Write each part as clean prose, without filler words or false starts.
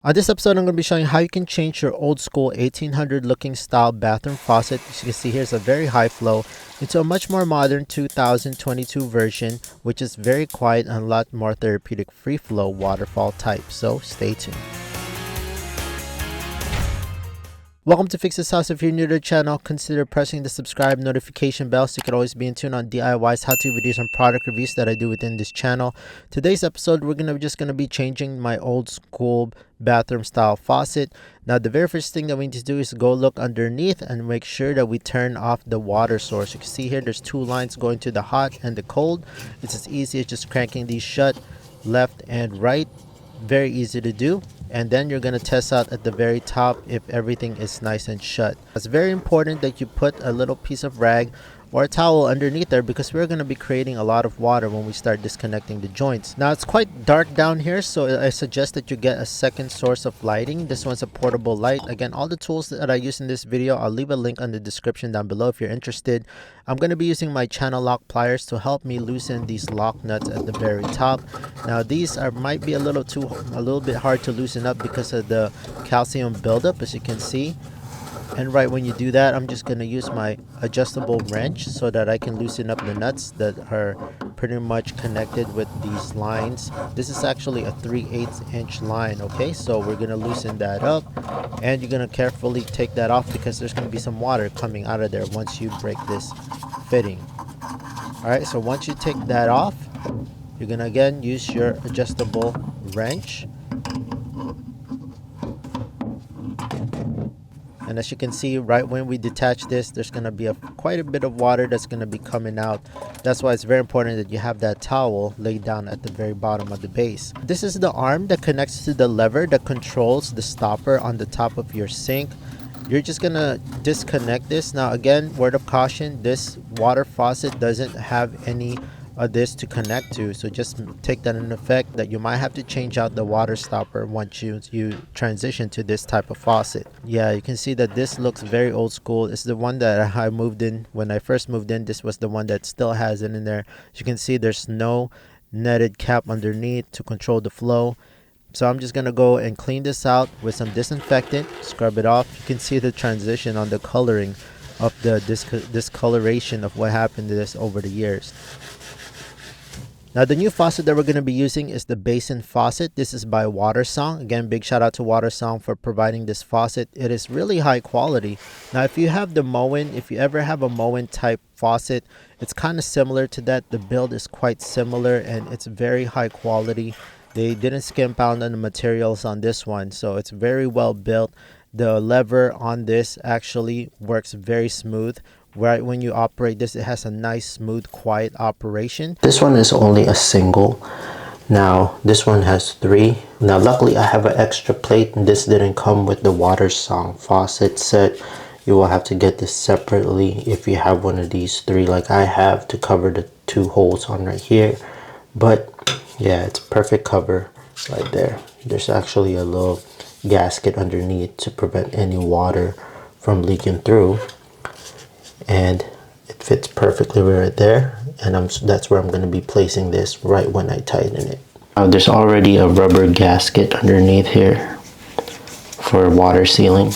On this episode, I'm going to be showing how you can change your old school 1800 looking style bathroom faucet, as you can see here, is a very high flow, into a much more modern 2022 version, which is very quiet and a lot more therapeutic free flow waterfall type. So stay tuned. Welcome to Fix This House. If you're new to the channel, consider pressing the subscribe notification bell so you can always be in tune on DIYs, how-to videos, and product reviews that I do within this channel. Today's episode, we're just gonna be changing my old school bathroom style faucet. Now, the very first thing that we need to do is go look underneath and make sure that we turn off the water source. You can see here, there's two lines going to the hot and the cold. It's as easy as just cranking these shut, left and right. Very easy to do. And then you're going to test out at the very top if everything is nice and shut. It's very important that you put a little piece of rag or a towel underneath there, because we're going to be creating a lot of water when we start disconnecting the joints. Now, it's quite dark down here, so I suggest that you get a second source of lighting. This one's a portable light. Again, all the tools that I use in this video, I'll leave a link on the description down below if you're interested. I'm going to be using my channel lock pliers to help me loosen these lock nuts at the very top. Now, these might be a little bit hard to loosen up because of the calcium buildup, as you can see. And right when you do that, I'm just going to use my adjustable wrench so that I can loosen up the nuts that are pretty much connected with these lines. This is actually a 3/8 inch line, okay? So we're going to loosen that up, and you're going to carefully take that off because there's going to be some water coming out of there once you break this fitting. Alright, so once you take that off, you're going to again use your adjustable wrench. And as you can see, right when we detach this, there's going to be quite a bit of water that's going to be coming out. That's why it's very important that you have that towel laid down at the very bottom of the base. This is the arm that connects to the lever that controls the stopper on the top of your sink. You're just going to disconnect this. Now again, word of caution, this water faucet doesn't have any of this to connect to, so just take that in effect that you might have to change out the water stopper once you transition to this type of faucet. Yeah, you can see that this looks very old school. It's the one that I moved in. When I first moved in, this was the one that still has it in there. As you can see, there's no netted cap underneath to control the flow. So I'm just gonna go and clean this out with some disinfectant, scrub it off. You can see the transition on the coloring of the discoloration of what happened to this over the years. Now, the new faucet that we're going to be using is the basin faucet. This is by WaterSong. Again, big shout out to WaterSong for providing this faucet. It is really high quality. Now, if you have the Moen, if you ever have a Moen type faucet, it's kind of similar to that. The build is quite similar and it's very high quality. They didn't skimp out on the materials on this one, so it's very well built. The lever on this actually works very smooth. Right when you operate this, it has a nice, smooth, quiet operation. This one is only a single. Now, this one has 3. Now, luckily, I have an extra plate, and this didn't come with the WaterSong faucet set. You will have to get this separately if you have one of these 3 like I have, to cover the 2 holes on right here. But yeah, it's perfect cover right there. There's actually a little gasket underneath to prevent any water from leaking through. And it fits perfectly right there, and that's where I'm going to be placing this right when I tighten it. Now, there's already a rubber gasket underneath here for water sealing.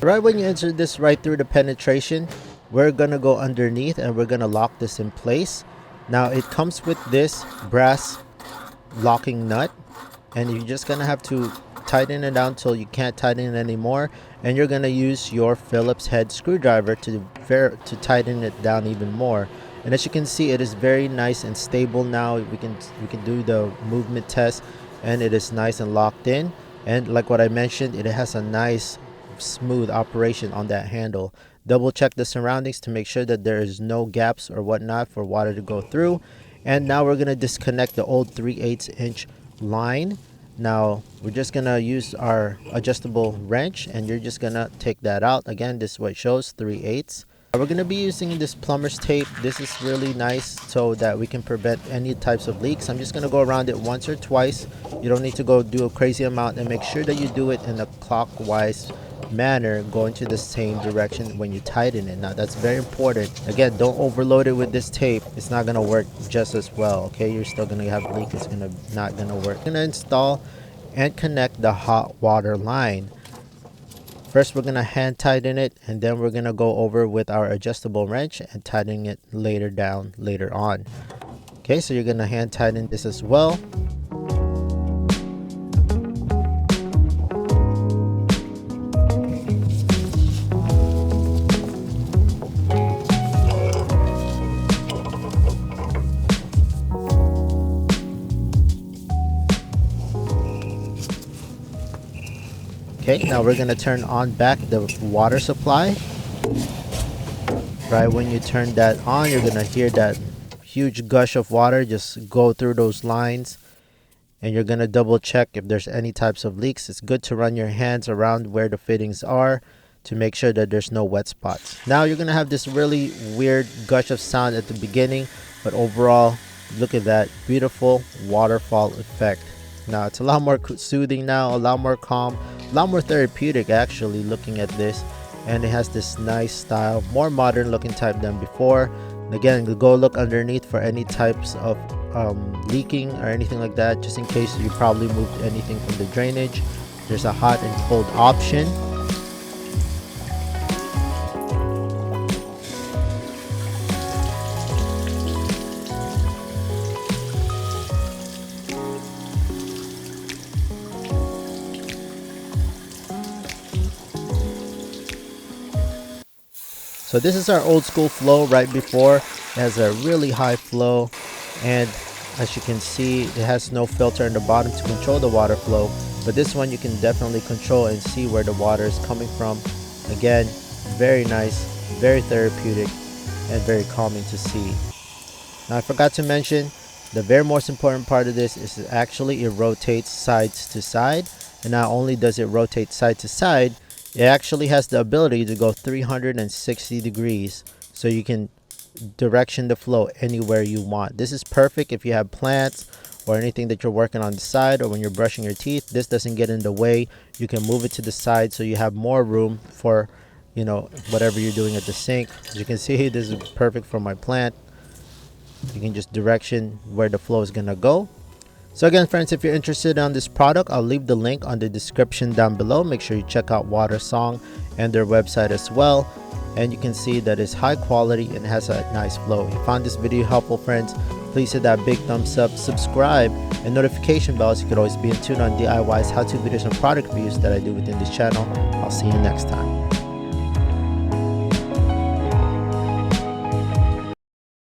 Right when you insert this right through the penetration, we're going to go underneath and we're going to lock this in place. Now, it comes with this brass locking nut, and you're just gonna have to tighten it down till you can't tighten it anymore, and you're gonna use your Phillips head screwdriver to tighten it down even more. And as you can see, it is very nice and stable now. We can do the movement test, and it is nice and locked in. And like what I mentioned, it has a nice smooth operation on that handle. Double check the surroundings to make sure that there is no gaps or whatnot for water to go through. And now we're going to disconnect the old 3/8 inch line. Now we're just going to use our adjustable wrench, and you're just going to take that out. Again, this is what it shows, 3/8. We're going to be using this plumber's tape. This is really nice so that we can prevent any types of leaks. I'm just going to go around it once or twice. You don't need to go do a crazy amount, and make sure that you do it in a clockwise manner going to the same direction when you tighten it. Now that's very important. Again, don't overload it with this tape. It's not gonna work just as well. Okay, you're still gonna have a leak. It's not gonna work. I'm gonna install and connect the hot water line. First, we're gonna hand tighten it, and then we're gonna go over with our adjustable wrench and tighten it later on. Okay, so you're gonna hand tighten this as well. Okay, now we're gonna turn on back the water supply. Right when you turn that on, you're gonna hear that huge gush of water just go through those lines, and you're gonna double check if there's any types of leaks. It's good to run your hands around where the fittings are to make sure that there's no wet spots. Now you're gonna have this really weird gush of sound at the beginning, but overall, look at that beautiful waterfall effect. Now it's a lot more soothing now, a lot more calm, a lot more therapeutic actually looking at this, and it has this nice style, more modern looking type than before. And again, go look underneath for any types of leaking or anything like that, just in case you probably moved anything from the drainage. There's a hot and cold option. So this is our old school flow right before. It has a really high flow, and as you can see, it has no filter in the bottom to control the water flow, but this one you can definitely control and see where the water is coming from. Again, very nice, very therapeutic, and very calming to see. Now I forgot to mention, the very most important part of this is actually it rotates sides to side, and not only does it rotate side to side, it actually has the ability to go 360 degrees, so you can direction the flow anywhere you want. This is perfect if you have plants or anything that you're working on the side, or when you're brushing your teeth. This doesn't get in the way. You can move it to the side so you have more room for, you know, whatever you're doing at the sink. As you can see, this is perfect for my plant. You can just direction where the flow is gonna go. So again, friends, if you're interested on this product, I'll leave the link on the description down below. Make sure you check out WaterSong and their website as well. And you can see that it's high quality and has a nice flow. If you found this video helpful, friends, please hit that big thumbs up, subscribe, and notification bells. You could always be in tune on DIYs, how-to videos, and product reviews that I do within this channel. I'll see you next time.